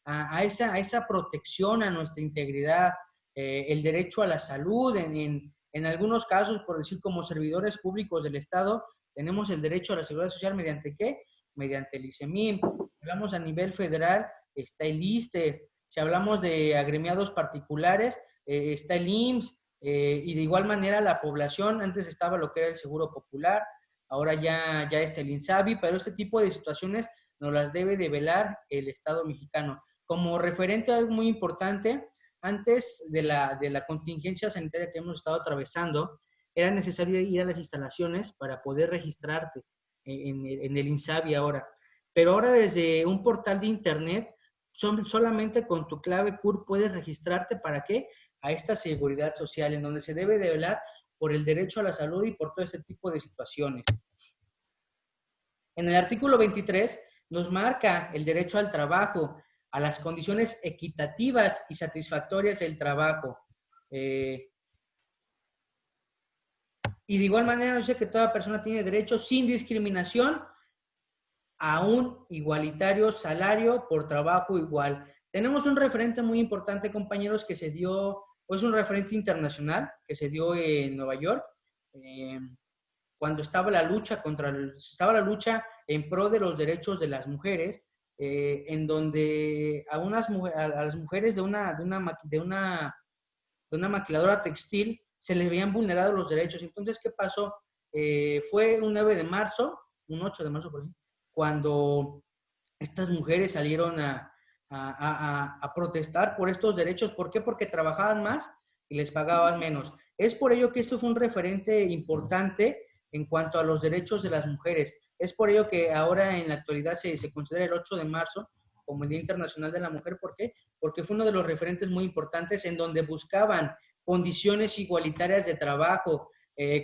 S1: A esa protección a nuestra integridad, el derecho a la salud, en algunos casos, por decir, como servidores públicos del Estado, tenemos el derecho a la seguridad social mediante ¿qué? Mediante el ICEMIM. Hablamos a nivel federal, está el ISSSTE. Si hablamos de agremiados particulares, está el IMSS, y de igual manera la población, antes estaba lo que era el Seguro Popular, ahora ya está el INSABI, pero este tipo de situaciones nos las debe de velar el Estado mexicano. Como referente a algo muy importante, antes de la contingencia sanitaria que hemos estado atravesando, era necesario ir a las instalaciones para poder registrarte en el INSABI ahora. Pero ahora desde un portal de internet, solamente con tu clave CUR puedes registrarte. ¿Para qué? A esta seguridad social, en donde se debe de velar por el derecho a la salud y por todo este tipo de situaciones. En el artículo 23 nos marca el derecho al trabajo, a las condiciones equitativas y satisfactorias del trabajo. Y de igual manera nos dice que toda persona tiene derecho sin discriminación a un igualitario salario por trabajo igual. Tenemos un referente muy importante, compañeros, que se dio, o es un referente internacional que se dio en Nueva York, cuando estaba la lucha en pro de los derechos de las mujeres, en donde a las mujeres de una maquiladora textil se les habían vulnerado los derechos. Entonces, ¿qué pasó? Fue un 9 de marzo, un 8 de marzo por ahí, cuando estas mujeres salieron a protestar por estos derechos. ¿Por qué? Porque trabajaban más y les pagaban menos. Es por ello que eso fue un referente importante en cuanto a los derechos de las mujeres. Es por ello que ahora en la actualidad se considera el 8 de marzo como el Día Internacional de la Mujer. ¿Por qué? Porque fue uno de los referentes muy importantes en donde buscaban condiciones igualitarias de trabajo,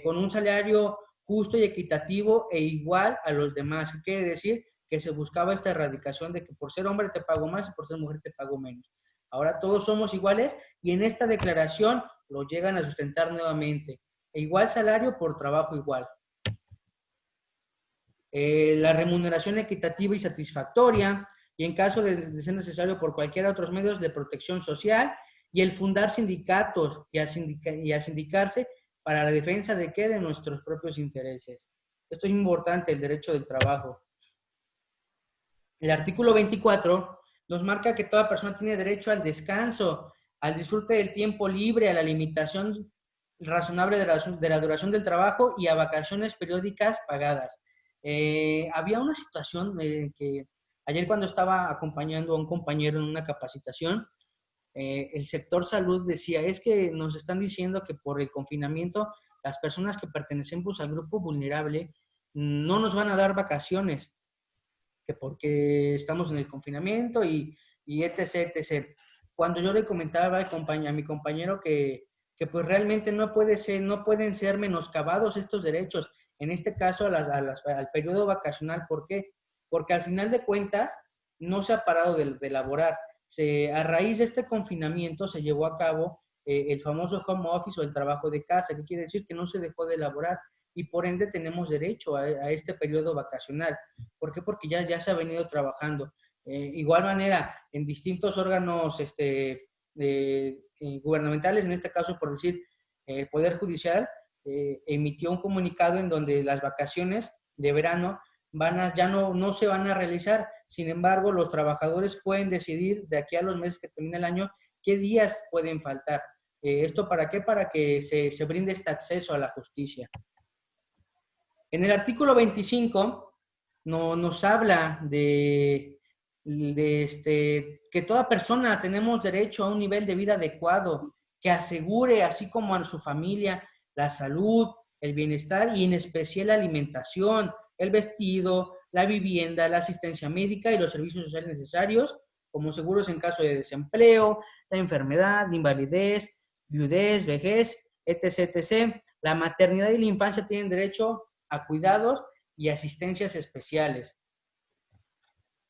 S1: con un salario justo y equitativo e igual a los demás. ¿Qué quiere decir? Que se buscaba esta erradicación de que por ser hombre te pago más y por ser mujer te pago menos. Ahora todos somos iguales y en esta declaración lo llegan a sustentar nuevamente. Igual salario por trabajo igual. La remuneración equitativa y satisfactoria, y en caso de ser necesario por cualquier otros medios de protección social, y el fundar sindicatos y a sindicarse para la defensa de qué? De nuestros propios intereses. Esto es importante, el derecho del trabajo. El artículo 24 nos marca que toda persona tiene derecho al descanso, al disfrute del tiempo libre, a la limitación razonable de la duración del trabajo y a vacaciones periódicas pagadas. Había una situación que ayer cuando estaba acompañando a un compañero en una capacitación, el sector salud decía, es que nos están diciendo que por el confinamiento las personas que pertenecemos al grupo vulnerable no nos van a dar vacaciones. que porque estamos en el confinamiento y etc, etc. Cuando yo le comentaba a mi compañero que pues realmente no pueden ser menoscabados estos derechos, en este caso al periodo vacacional. ¿Por qué? Porque al final de cuentas no se ha parado de laborar. A raíz de este confinamiento se llevó a cabo el famoso home office o el trabajo de casa. ¿Qué quiere decir? Que no se dejó de elaborar y por ende tenemos derecho a este periodo vacacional. ¿Por qué? Porque ya se ha venido trabajando. Igual manera, en distintos órganos gubernamentales, en este caso, por decir, el Poder Judicial emitió un comunicado en donde las vacaciones de verano ya no se van a realizar. Sin embargo, los trabajadores pueden decidir de aquí a los meses que termina el año qué días pueden faltar. ¿Esto para qué? Para que se brinde este acceso a la justicia. En el artículo 25 nos habla que toda persona tenemos derecho a un nivel de vida adecuado que asegure, así como a su familia, la salud, el bienestar y en especial la alimentación, el vestido, la vivienda, la asistencia médica y los servicios sociales necesarios, como seguros en caso de desempleo, la enfermedad, la invalidez, viudez, vejez, etc., etc. La maternidad y la infancia tienen derecho a cuidados y asistencias especiales.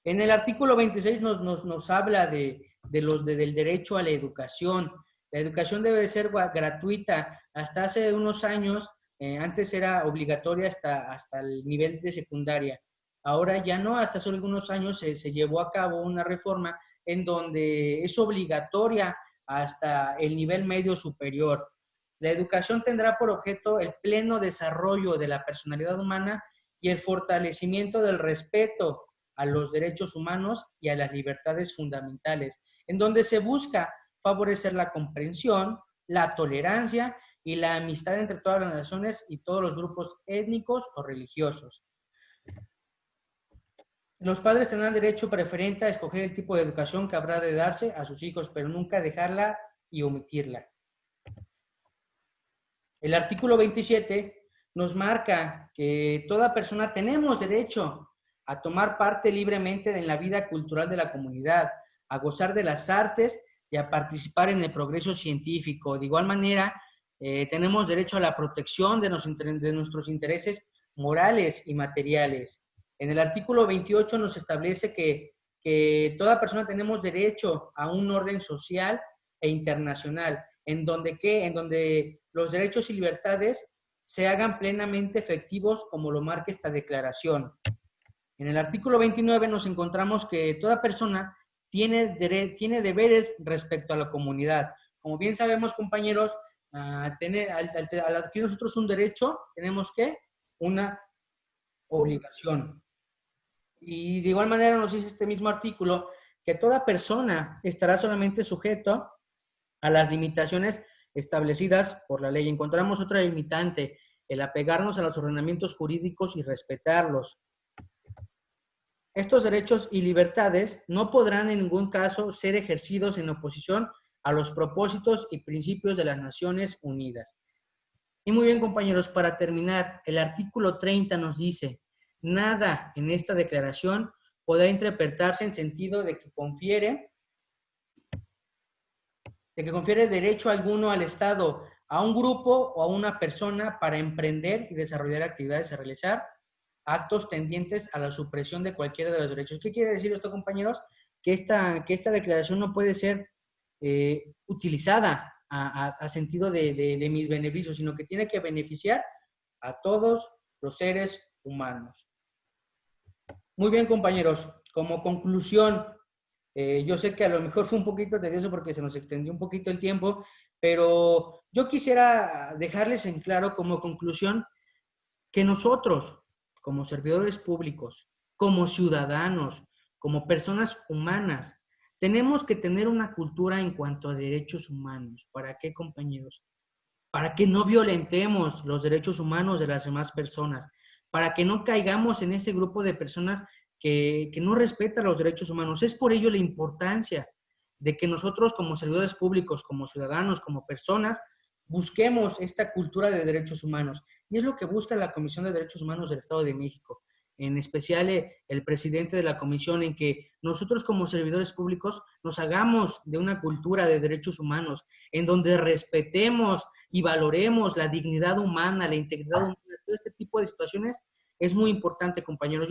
S1: En el artículo 26 nos habla del derecho a la educación. La educación debe de ser gratuita. Hasta hace unos años, antes era obligatoria hasta el nivel de secundaria. Ahora ya no, hasta hace algunos años se llevó a cabo una reforma en donde es obligatoria hasta el nivel medio superior. La educación tendrá por objeto el pleno desarrollo de la personalidad humana y el fortalecimiento del respeto a los derechos humanos y a las libertades fundamentales, en donde se busca favorecer la comprensión, la tolerancia y la amistad entre todas las naciones y todos los grupos étnicos o religiosos. Los padres tendrán derecho preferente a escoger el tipo de educación que habrá de darse a sus hijos, pero nunca dejarla y omitirla. El artículo 27 nos marca que toda persona tenemos derecho a tomar parte libremente en la vida cultural de la comunidad, a gozar de las artes y a participar en el progreso científico. De igual manera, tenemos derecho a la protección de nuestros intereses morales y materiales. En el artículo 28 nos establece que toda persona tenemos derecho a un orden social e internacional, en donde los derechos y libertades se hagan plenamente efectivos como lo marca esta declaración. En el artículo 29 nos encontramos que toda persona tiene deberes respecto a la comunidad. Como bien sabemos, compañeros, al adquirir nosotros un derecho, tenemos una obligación. Y de igual manera nos dice este mismo artículo que toda persona estará solamente sujeto a las limitaciones establecidas por la ley. Encontramos otra limitante, el apegarnos a los ordenamientos jurídicos y respetarlos. Estos derechos y libertades no podrán en ningún caso ser ejercidos en oposición a los propósitos y principios de las Naciones Unidas. Y muy bien, compañeros, para terminar, el artículo 30 nos dice, nada en esta declaración podrá interpretarse en sentido de que confiere derecho alguno al Estado, a un grupo o a una persona para emprender y desarrollar actividades a realizar actos tendientes a la supresión de cualquiera de los derechos. ¿Qué quiere decir esto, compañeros? Que esta declaración no puede ser utilizada a sentido de mis beneficios, sino que tiene que beneficiar a todos los seres humanos. Muy bien, compañeros. Como conclusión, yo sé que a lo mejor fue un poquito tedioso porque se nos extendió un poquito el tiempo, pero yo quisiera dejarles en claro como conclusión que nosotros, como servidores públicos, como ciudadanos, como personas humanas, tenemos que tener una cultura en cuanto a derechos humanos. ¿Para qué, compañeros? Para que no violentemos los derechos humanos de las demás personas, para que no caigamos en ese grupo de personas que no respetan los derechos humanos. Es por ello la importancia de que nosotros como servidores públicos, como ciudadanos, como personas, busquemos esta cultura de derechos humanos. Y es lo que busca la Comisión de Derechos Humanos del Estado de México, en especial el presidente de la comisión, en que nosotros como servidores públicos nos hagamos de una cultura de derechos humanos, en donde respetemos y valoremos la dignidad humana, la integridad humana. Todo este tipo de situaciones es muy importante, compañeros.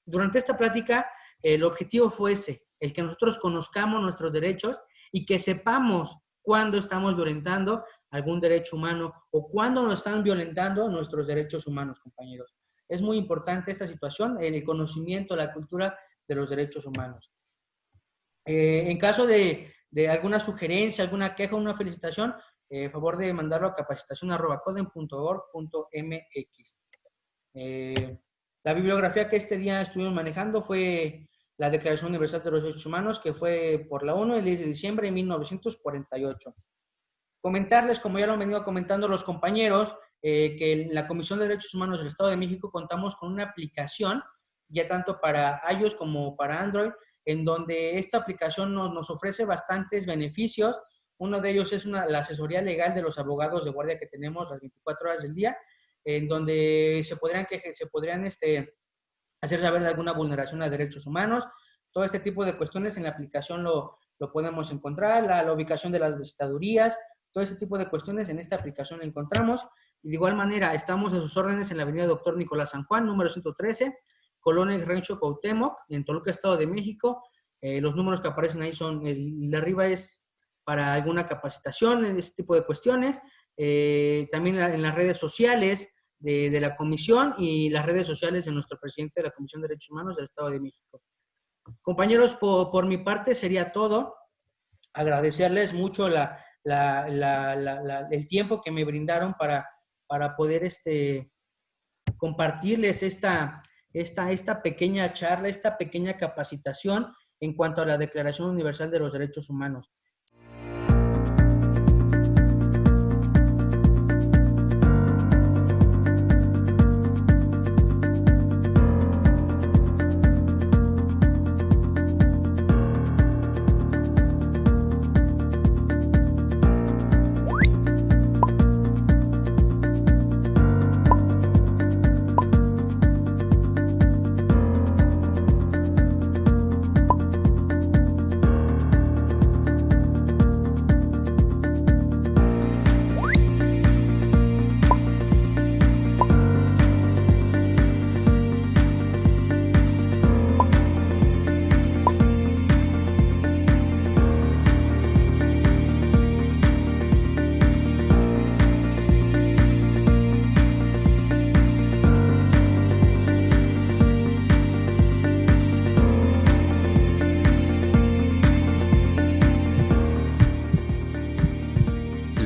S1: Durante esta plática, el objetivo fue ese, el que nosotros conozcamos nuestros derechos y que sepamos cuándo estamos violentando algún derecho humano o cuándo nos están violentando nuestros derechos humanos, compañeros. Es muy importante esta situación, el conocimiento, la cultura de los derechos humanos. En caso de alguna sugerencia, alguna queja, una felicitación, favor de mandarlo a capacitacion@codem.org.mx. La bibliografía que este día estuvimos manejando fue la Declaración Universal de los Derechos Humanos, que fue por la ONU el 10 de diciembre de 1948. Comentarles, como ya lo han venido comentando los compañeros, que en la Comisión de Derechos Humanos del Estado de México contamos con una aplicación, ya tanto para iOS como para Android, en donde esta aplicación nos ofrece bastantes beneficios. Uno de ellos es la asesoría legal de los abogados de guardia que tenemos las 24 horas del día, en donde se podrían hacer saber de alguna vulneración a derechos humanos. Todo este tipo de cuestiones en la aplicación lo podemos encontrar, la ubicación de las visitadurías, todo ese tipo de cuestiones en esta aplicación lo encontramos. Y de igual manera, estamos a sus órdenes en la avenida Doctor Nicolás San Juan, número 113, Colonia El Rancho Cuauhtémoc, en Toluca, Estado de México. Los números que aparecen ahí son, el de arriba es para alguna capacitación en este tipo de cuestiones. También en las redes sociales de la comisión y las redes sociales de nuestro presidente de la Comisión de Derechos Humanos del Estado de México. Compañeros, por mi parte sería todo. Agradecerles mucho el tiempo que me brindaron para poder compartirles esta pequeña charla, esta pequeña capacitación en cuanto a la Declaración Universal de los Derechos Humanos.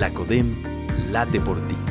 S2: La CODEM late por ti.